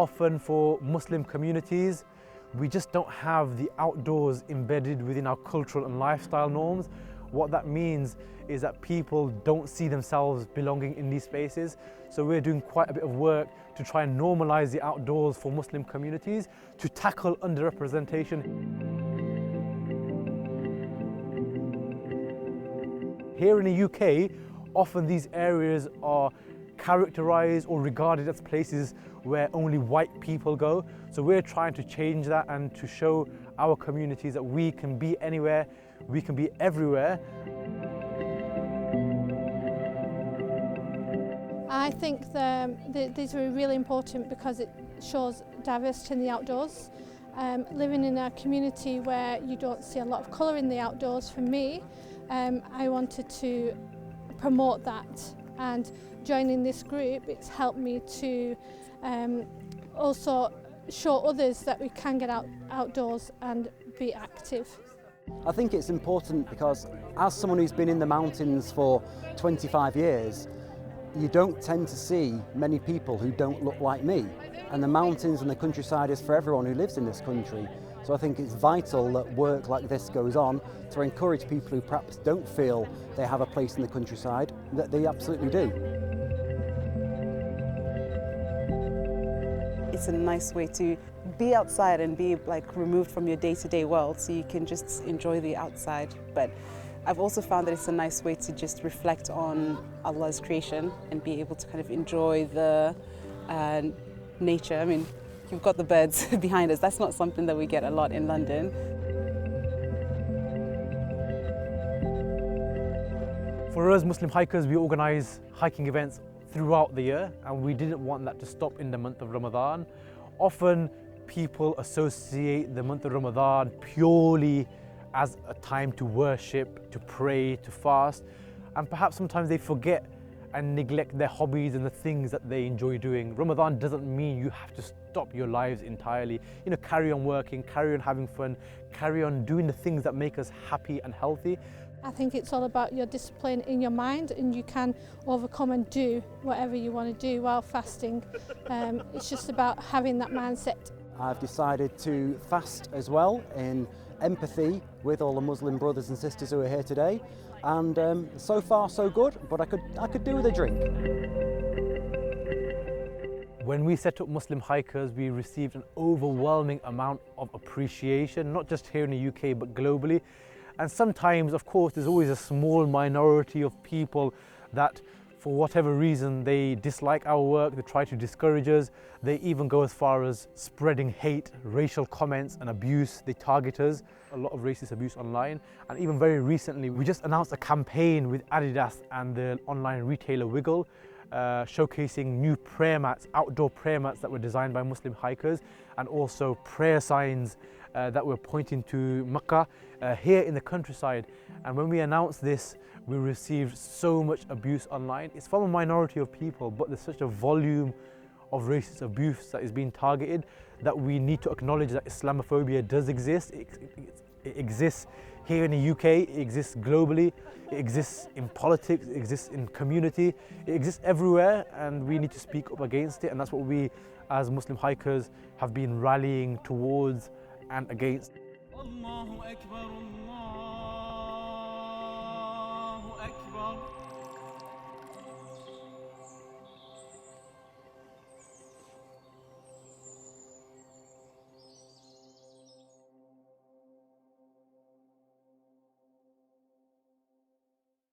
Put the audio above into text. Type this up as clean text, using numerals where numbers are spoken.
often for Muslim communities, we just don't have the outdoors embedded within our cultural and lifestyle norms. What that means is that people don't see themselves belonging in these spaces. So we're doing quite a bit of work to try and normalise the outdoors for Muslim communities to tackle underrepresentation. Here in the UK, often these areas are characterised or regarded as places where only white people go. So we're trying to change that and to show our communities that we can be anywhere, we can be everywhere. I think these are really important because it shows diversity in the outdoors. Living in a community where you don't see a lot of colour in the outdoors, for me, I wanted to promote that, and joining this group, it's helped me to also show others that we can get outdoors and be active. I think it's important because as someone who's been in the mountains for 25 years, you don't tend to see many people who don't look like me. And the mountains and the countryside is for everyone who lives in this country. So I think it's vital that work like this goes on to encourage people who perhaps don't feel they have a place in the countryside, that they absolutely do. It's a nice way to be outside and be removed from your day-to-day world, so you can just enjoy the outside. But I've also found that it's a nice way to just reflect on Allah's creation and be able to kind of enjoy the nature. I mean, you've got the birds behind us. That's not something that we get a lot in London. For us Muslim hikers, we organise hiking events throughout the year, and we didn't want that to stop in the month of Ramadan. Often people associate the month of Ramadan purely as a time to worship, to pray, to fast, and perhaps sometimes they forget and neglect their hobbies and the things that they enjoy doing. Ramadan doesn't mean you have to stop your lives entirely. You know, carry on working, carry on having fun, carry on doing the things that make us happy and healthy. I think it's all about your discipline in your mind, and you can overcome and do whatever you want to do while fasting. It's just about having that mindset. I've decided to fast as well in empathy with all the Muslim brothers and sisters who are here today, and so far so good, but I could do with a drink. When we set up Muslim hikers, we received an overwhelming amount of appreciation, not just here in the UK but globally. And sometimes, of course, there's always a small minority of people that, for whatever reason, they dislike our work, they try to discourage us, they even go as far as spreading hate, racial comments and abuse, they target us, a lot of racist abuse online. And even very recently, we just announced a campaign with Adidas and the online retailer Wiggle, showcasing new prayer mats, outdoor prayer mats that were designed by Muslim hikers, and also prayer signs that were pointing to Mecca here in the countryside. And when we announced this, we received so much abuse online. It's from a minority of people, but there's such a volume of racist abuse that is being targeted that we need to acknowledge that Islamophobia does exist. It exists here in the UK, it exists globally, it exists in politics, it exists in community, it exists everywhere, and we need to speak up against it, and that's what we as Muslim hikers have been rallying towards and against.